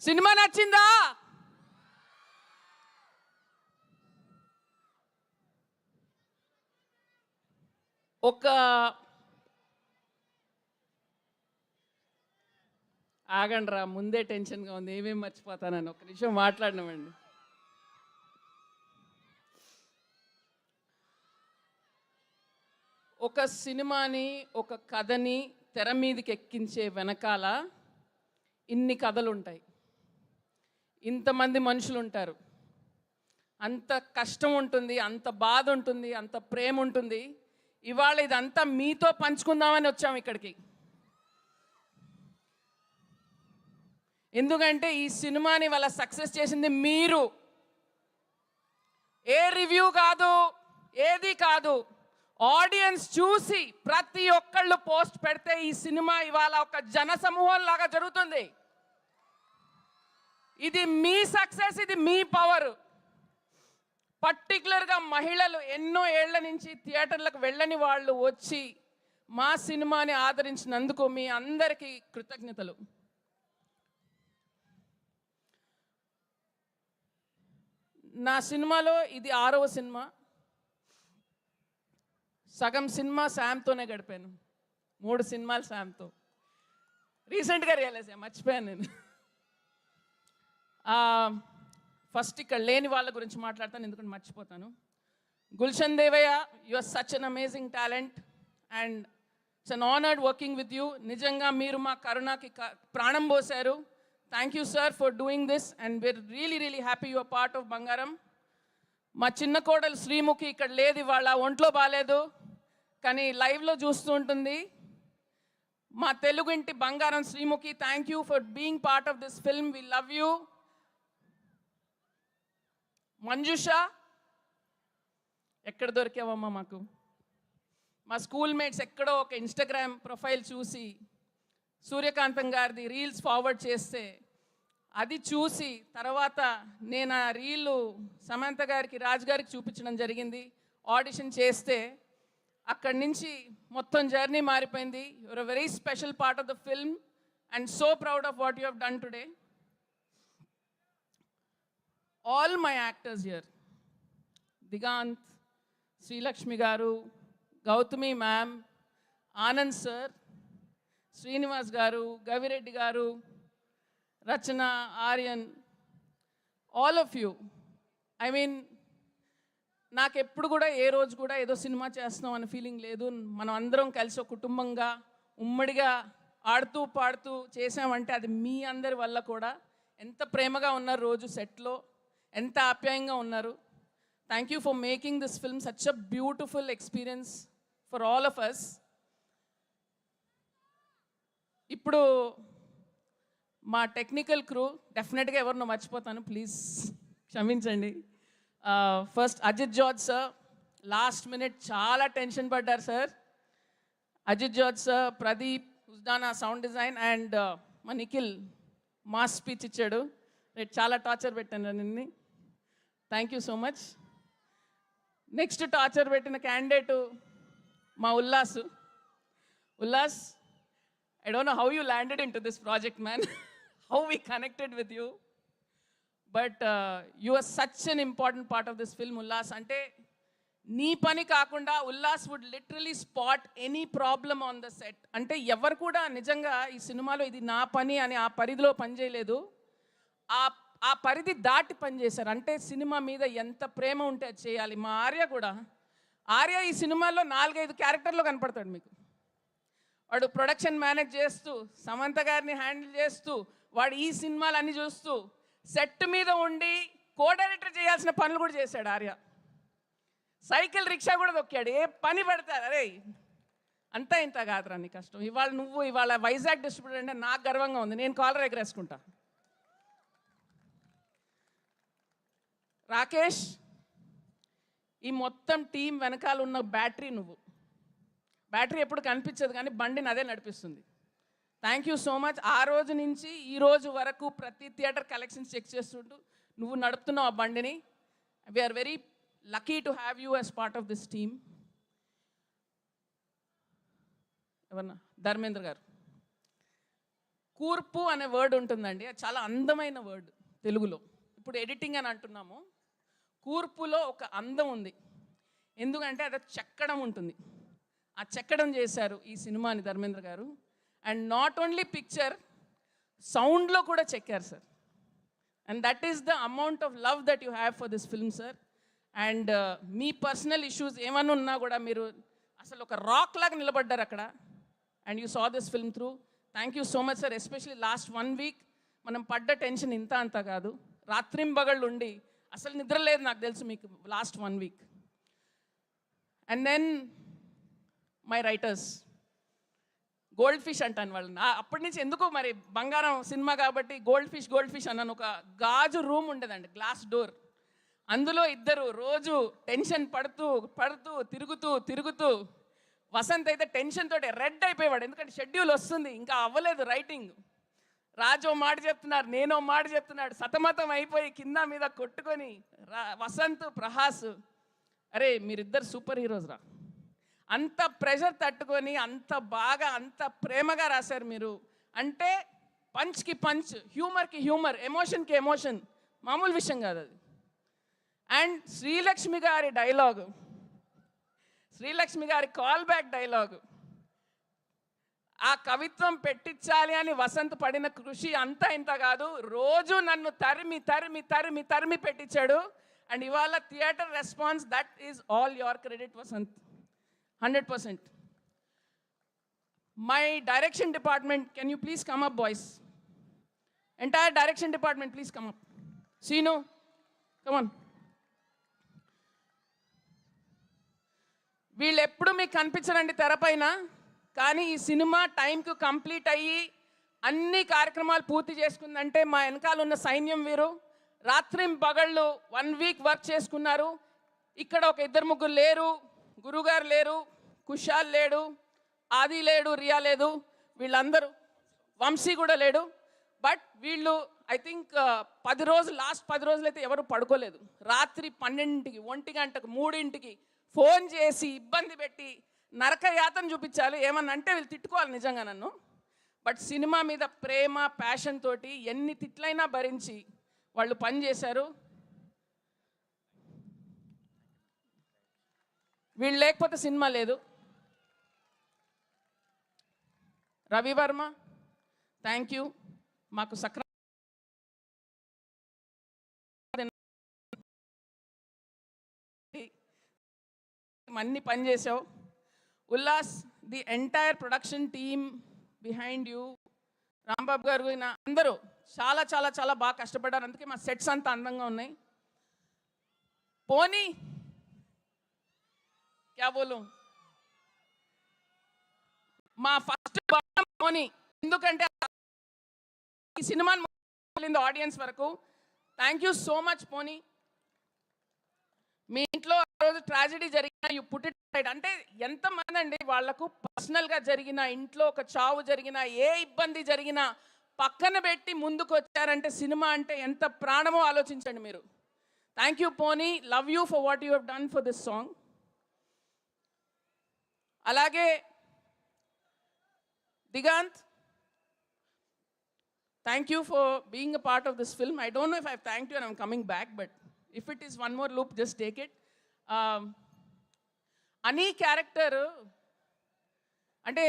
Cinema నచ్చిందా? ఒక ఆగండి రా, ముందే టెన్షన్గా ఉంది, ఏమేమి మర్చిపోతానని. ఒక నిమిషం మాట్లాడినామండి. ఒక సినిమాని, ఒక కథని తెర మీదకి ఎక్కించే వెనకాల ఇన్ని కథలు ఉంటాయి, ఇంతమంది మనుషులు ఉంటారు, అంత కష్టం ఉంటుంది, అంత బాధ ఉంటుంది, అంత ప్రేమ ఉంటుంది. ఇవాళ ఇదంతా మీతో పంచుకుందామని వచ్చాము ఇక్కడికి. ఎందుకంటే ఈ సినిమాని వాళ్ళ సక్సెస్ చేసింది మీరు. ఏ రివ్యూ కాదు, ఏది కాదు, ఆడియన్స్ చూసి ప్రతి ఒక్కళ్ళు పోస్ట్ పెడితే ఈ సినిమా ఇవాళ ఒక జన సమూహం లాగా జరుగుతుంది. ఇది మీ సక్సెస్, ఇది మీ పవర్. పర్టికులర్గా మహిళలు ఎన్నో ఏళ్ల నుంచి థియేటర్లకు వెళ్ళని వాళ్ళు వచ్చి మా సినిమాని ఆదరించినందుకు మీ అందరికీ కృతజ్ఞతలు. నా సినిమాలో ఇది 6వ సినిమా. సగం సినిమా శామ్తోనే గడిపాను, 3 సినిమాలు శామ్తో. రీసెంట్గా రియలైజ్ అయ్యా, మర్చిపోయాను నేను. ఫస్ట్ ఇక్కడ లేని వాళ్ళ గురించి మాట్లాడతాను, ఎందుకంటే మర్చిపోతాను. Gulshan Devaiah, you are such an amazing talent and it's an honoured working with you. నిజంగా మీరు మా కరుణకి ప్రాణం పోశారు. Thank you sir for doing this and we're really happy you are part of Bangaram. మా చిన్న కోడలు శ్రీముఖి ఇక్కడ లేదు, ఇవాళ ఒంట్లో బాగాలేదు, కానీ లైవ్లో చూస్తూ ఉంటుంది. మా తెలుగింటి బంగారం Sreemukhi, thank you for being part of this film, we love you. Manjusha, ఎక్కడ దొరికావమ్మా మాకు? మా స్కూల్ మేట్స్ ఎక్కడో ఒక ఇన్స్టాగ్రామ్ ప్రొఫైల్ చూసి సూర్యకాంతం గారిది రీల్స్ ఫార్వర్డ్ చేస్తే అది చూసి తర్వాత నేను ఆ రీలు సమంత గారికి, రాజు గారికి చూపించడం జరిగింది. ఆడిషన్ చేస్తే అక్కడి నుంచి మొత్తం జర్నీ మారిపోయింది. Your a very special part of the film and so proud of what you have done today. All my actors here, Diganth, Srilakshmi garu, Gautami ma'am, Anand sir, Srinivas garu, Gavireddy garu, Rachana, Aryan, all of you. I mean నాకు ఎప్పుడు కూడా ఏ రోజు కూడా ఏదో సినిమా చేస్తున్నాం అనే ఫీలింగ్ లేదు. మనం అందరం కలిసి ఒక కుటుంబంగా ఉమ్మడిగా ఆడుతూ పాడుతూ చేసామంటే అది మీ అందరి వల్ల కూడా. ఎంత ప్రేమగా ఉన్నారు రోజు సెట్లో, ఎంత ఆప్యాయంగా ఉన్నారు. Thank you for making this film such a beautiful experience for all of us. ఇప్పుడు మా టెక్నికల్ క్రూ, డెఫినెట్గా ఎవరినో మర్చిపోతాను, ప్లీజ్ క్షమించండి. First Ajith George sir, last minute చాలా టెన్షన్ పడ్డారు sir. Ajith George sir, Pradeep, ఉస్దానా సౌండ్ డిజైన్ అండ్ మా నిఖిల్ మాస్ స్పీచ్ ఇచ్చాడు. రేపు చాలా టార్చర్ పెట్టాను నిన్ని, thank you so much. Next torture పెట్టిన క్యాండిడేటు మా Ullas. Ullas, I don't know how you landed into this project, man. How we connected with you. But you are such an important part of this film, Ullas. Ante nee pani kaakunda Ullas would literally spot any problem on the set. Ante evaru kuda nijanga ee సినిమాలో ఇది నా పని అని ఆ పరిధిలో పని చేయలేదు, ఆ పరిధి దాటి పని చేశారు. అంటే సినిమా మీద ఎంత ప్రేమ ఉంటే అది చేయాలి. మా ఆర్య ఈ సినిమాలో 4-5 క్యారెక్టర్లో కనపడతాడు మీకు. వాడు ప్రొడక్షన్ మేనేజ్ చేస్తూ, సమంత గారిని హ్యాండిల్ చేస్తూ, వాడు ఈ సినిమాలు అన్నీ చూస్తూ, సెట్ మీద ఉండి కో డైరెక్టర్ చేయాల్సిన పనులు కూడా చేశాడు ఆర్య. సైకిల్ రిక్షా కూడా తొక్కాడు, ఏ పని పడతారు. అరే అంతా ఇంత కాదురా నీ కష్టం. ఇవాళ వైజాగ్ డిస్ట్రిబ్యూటర్ అంటే నాకు గర్వంగా ఉంది, నేను కాలర్ ఎగరేసుకుంటా. రాకేష్, ఈ మొత్తం టీం వెనకాల ఉన్న బ్యాటరీ నువ్వు. బ్యాటరీ ఎప్పుడు కనిపించదు కానీ బండిని అదే నడిపిస్తుంది. Thank you so much. ఆ రోజు నుంచి ఈ రోజు వరకు ప్రతి థియేటర్ కలెక్షన్స్ చెక్ చేస్తుంటూ నువ్వు నడుపుతున్నావు ఆ బండిని. We're very lucky to have you as part of this team. ఎవరన్నా ధర్మేంద్ర గారు, కూర్పు అనే వర్డ్ ఉంటుందండి, అది చాలా అందమైన వర్డ్ తెలుగులో. ఇప్పుడు ఎడిటింగ్ అని అంటున్నాము, కూర్పులో ఒక అందం ఉంది. ఎందుకంటే అది చెక్కడం ఉంటుంది, ఆ చెక్కడం చేశారు ఈ సినిమాని ధర్మేంద్ర గారు. అండ్ నాట్ ఓన్లీ పిక్చర్, సౌండ్లో కూడా చెక్కారు sir. And that is the amount of love that you have for this film sir. And me personal issues ఏమన్నా ఉన్నా కూడా మీరు అసలు ఒక రాక్ లాగా నిలబడ్డారు అక్కడ. And you saw this film through. Thank you so much sir. Especially last 1 week మనం పడ్డ టెన్షన్ ఇంత అంతా కాదు, రాత్రింబగళ్ళు ఉండి అసలు నిద్ర లేదు నాకు తెలుసు మీకు last 1 week. And then my writers, goldfish అంటాను వాళ్ళని. అప్పటి నుంచి ఎందుకో మరి బంగారం సినిమా కాబట్టి గోల్డ్ ఫిష్ అన్నాను. ఒక గాజు రూమ్ ఉండేదండి, గ్లాస్ డోర్, అందులో ఇద్దరు రోజు టెన్షన్ పడుతూ తిరుగుతూ వసంత్ అయితే టెన్షన్ తోటి రెడ్ అయిపోయేవాడు, ఎందుకంటే షెడ్యూల్ వస్తుంది ఇంకా అవ్వలేదు రైటింగ్. రాజు మాట చెప్తున్నారు, నేనో మాట చెప్తున్నాడు, సతమతం అయిపోయి కింద మీద కొట్టుకొని వసంత్ ప్రహాస్, అరే మీరిద్దరు సూపర్ హీరోస్ రా, అంత ప్రెషర్ తట్టుకొని అంత బాగా అంత ప్రేమగా రాశారు మీరు. అంటే పంచ్కి పంచ్, హ్యూమర్కి హ్యూమర్, ఎమోషన్కి ఎమోషన్, మామూలు విషయం కాదు అది. అండ్ శ్రీలక్ష్మి గారి డైలాగు, శ్రీలక్ష్మి గారి కాల్ బ్యాక్ డైలాగు, ఆ కవిత్వం పెట్టించాలి అని వసంత్ పడిన కృషి అంతా ఇంత కాదు, రోజు నన్ను తరిమి పెట్టించాడు. అండ్ ఇవాళ theatre response, that is all your credit Vasanth, 100%. My direction department, can you please come up boys? Entire direction department, please come up. Sinu, come on. వీళ్ళు ఎప్పుడు మీకు కనిపించరండి తెరపైన, కానీ ఈ సినిమా టైంకు కంప్లీట్ అయ్యి అన్ని కార్యక్రమాలు పూర్తి చేసుకుందంటే మా వెనకాల ఉన్న సైన్యం వీరు. రాత్రింబగళ్ళు 1 వీక్ వర్క్ చేసుకున్నారు. ఇక్కడ ఒక 2-3 లేరు, గురుగారు లేరు, కుషాల్ లేడు, ఆది లేడు, రియా లేదు, వీళ్ళందరూ, వంశీ కూడా లేడు. బట్ వీళ్ళు ఐ థింక్ 10 రోజులు, లాస్ట్ 10 రోజులు అయితే ఎవరు పడుకోలేదు. రాత్రి 12కి, 1 గంటకు, 3కి ఫోన్ చేసి ఇబ్బంది పెట్టి నరక యాతన చూపించాలి. ఏమన్నా అంటే వీళ్ళు తిట్టుకోవాలి నిజంగా నన్ను. బట్ సినిమా మీద ప్రేమ, ప్యాషన్ తోటి ఎన్ని తిట్లైనా భరించి వాళ్ళు పనిచేశారు. వీళ్ళు లేకపోతే సినిమా లేదు. Ravi Varma, thank you. మాకు అన్ని పని చేసావు. Ullas, the entire production team behind you, Rambabu garu, అందరూ చాలా చాలా చాలా బాగా కష్టపడ్డారు. అందుకే మా సెట్స్ అంతా అందంగా ఉన్నాయి. పోనీ క్యా బోలు, మా ఫస్ట్ పోనీ, ఎందుకంటే ఈ సినిమాని ఆడియన్స్ వరకు. థ్యాంక్ యూ సో మచ్ పోనీ. మీ ఇంట్లో ఆ రోజు ట్రాజెడీ జరిగిన యూ పుట్ ఇట్ రైట్. అంటే ఎంతమంది అండి వాళ్లకు పర్సనల్గా జరిగిన, ఇంట్లో ఒక చావు జరిగిన, ఏ ఇబ్బంది జరిగినా పక్కన పెట్టి ముందుకు వచ్చారంటే సినిమా అంటే ఎంత ప్రాణమో ఆలోచించండి మీరు. Thank you Poni, love you for what you have done for this song. అలాగే Diganth, thank you for being a part of this film. I don't know if I thank you and I'm coming back, but if it is one more loop, just take it. Ani character అంటే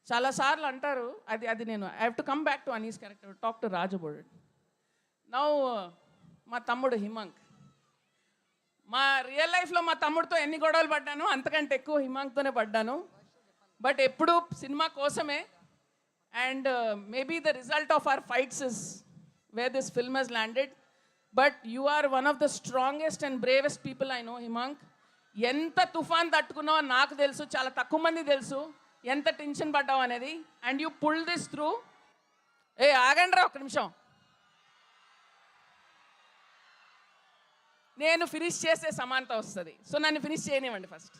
చాలాసార్లు అంటారు, అది నేను I have to come back to Anees character, talk to Raj about it. Now మా తమ్ముడు హిమాంక్, మా real లైఫ్లో మా తమ్ముడితో ఎన్ని గొడవలు పడ్డాను అంతకంటే ఎక్కువ హిమాంక్తోనే పడ్డాను. బట్ ఎప్పుడు సినిమా కోసమే. And maybe the result of our fights is where this film has landed. But you are one of the strongest and bravest people I know Himank. ఎంత తుఫాన్ తట్టుకున్నావో నాకు తెలుసు, చాలా తక్కువ మంది తెలుసు ఎంత టెన్షన్ పడ్డావు అనేది. And you pull this through. ఆగండి రా 1 నిమిషం, నేను ఫినిష్ చేస్తే సమానత వస్తుంది, సో నన్ను ఫినిష్ చేయనివ్వండి ఫస్ట్.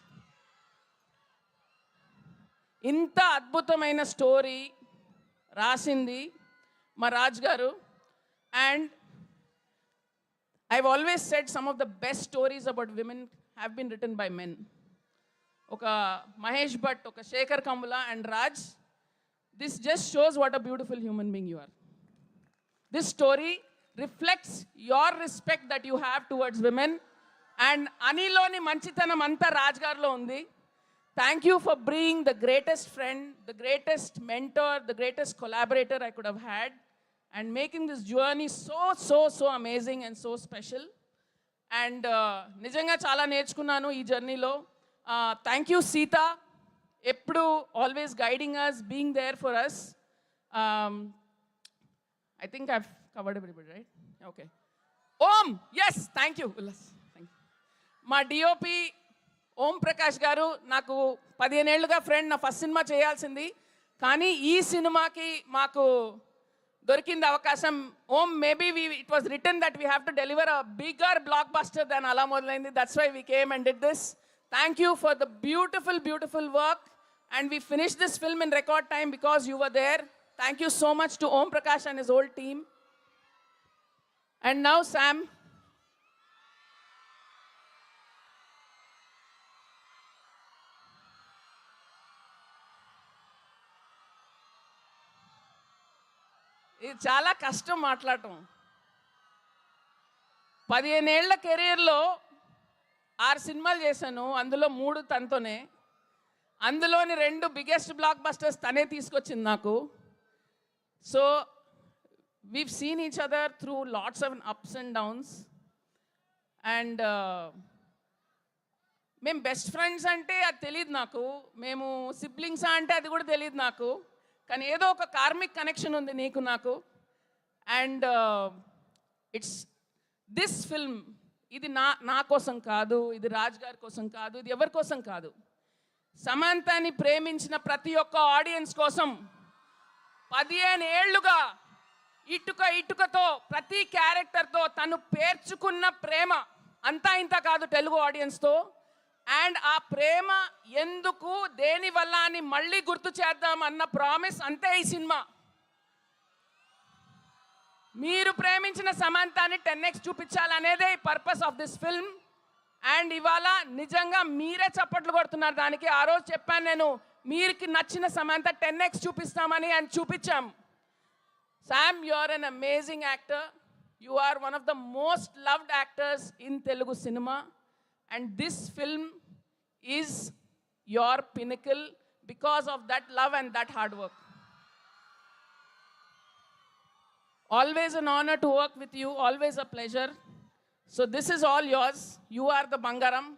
ఇంత అద్భుతమైన స్టోరీ రాసింది మా రాజ్ గారు. And I've always said some of the best stories about women have been written by men. Oka Mahesh Bhatt, oka Shekhar Kamula and Raj, this just shows what a beautiful human being you are. This story reflects your respect that you have towards women, and Aniloni manchitanam anta Raj garlo undi. Thank you for being the greatest friend, the greatest mentor, the greatest collaborator I could have had, and making this journey so amazing and so special. And నిజంగా చాలా నేర్చుకున్నాను ఈ జర్నీలో. Thank you Sita, ఎప్పుడు always guiding us, being there for us. I think I covered everybody, right? Okay. Om, yes, thank you Ullas, thank you. మా DOP Om Prakash garu నాకు 15 ఏళ్ళుగా friend, నా ఫస్ట్ సినిమా చేయాల్సింది, కానీ ఈ సినిమాకి మాకు దొరికింది అవకాశం. Om, maybe it was written that we have to deliver a bigger blockbuster then అలా మొదలైంది. That's why we came and did this. Thank you for the beautiful work, and we finish this film in record time because you were there. Thank you so much to Om Prakash and his whole team. And now Sam. ఇది చాలా కష్టం మాట్లాడటం. 15 ఏళ్ల కెరీర్లో 6 సినిమాలు చేశాను, అందులో 3 తనతోనే. అందులోని 2 బిగ్గెస్ట్ బ్లాక్ బస్టర్స్ తనే తీసుకొచ్చింది నాకు. So we've seen each other through lots of ups and downs. And మేము బెస్ట్ ఫ్రెండ్స్ అంటే అది తెలియదు నాకు, మేము సిబ్లింగ్సా అంటే అది కూడా తెలియదు నాకు, కానీ ఏదో ఒక కార్మిక్ కనెక్షన్ ఉంది నీకు నాకు. అండ్ ఇట్స్ దిస్ ఫిల్మ్, ఇది నా కోసం కాదు, ఇది రాజ్ గారి కోసం కాదు, ఇది ఎవరి కోసం కాదు, సమంతని ప్రేమించిన ప్రతి ఒక్క ఆడియన్స్ కోసం. 15 ఏళ్లుగా ఇటుకతో ప్రతి క్యారెక్టర్తో తను పేర్చుకున్న ప్రేమ అంతా ఇంత కాదు తెలుగు ఆడియన్స్తో. అండ్ ఆ ప్రేమ ఎందుకు, దేనివల్ల అని మళ్ళీ గుర్తు చేద్దాం అన్న ప్రామిస్, అంతే ఈ సినిమా. మీరు ప్రేమించిన సమంతాన్ని 10x చూపించాలనేదే ఈ purpose of this film. And ఇవాళ నిజంగా మీరే చప్పట్లు కొడుతున్నారు దానికి. ఆ రోజు చెప్పాను నేను, మీకు నచ్చిన సమంత 10x చూపిస్తామని, అని చూపించాం. Sam, you are an amazing actor. You are one of the most loved actors in Telugu cinema. And this film is your pinnacle because of that love and that hard work. Always an honor to work with you, always a pleasure. So this is all yours. You are the Bangaram.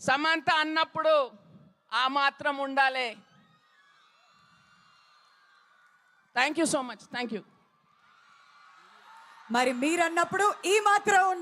Samantha annappudu aa matram undale. Thank you so much. Thank you. మరి మీరు అన్నప్పుడు ఈ మాత్రం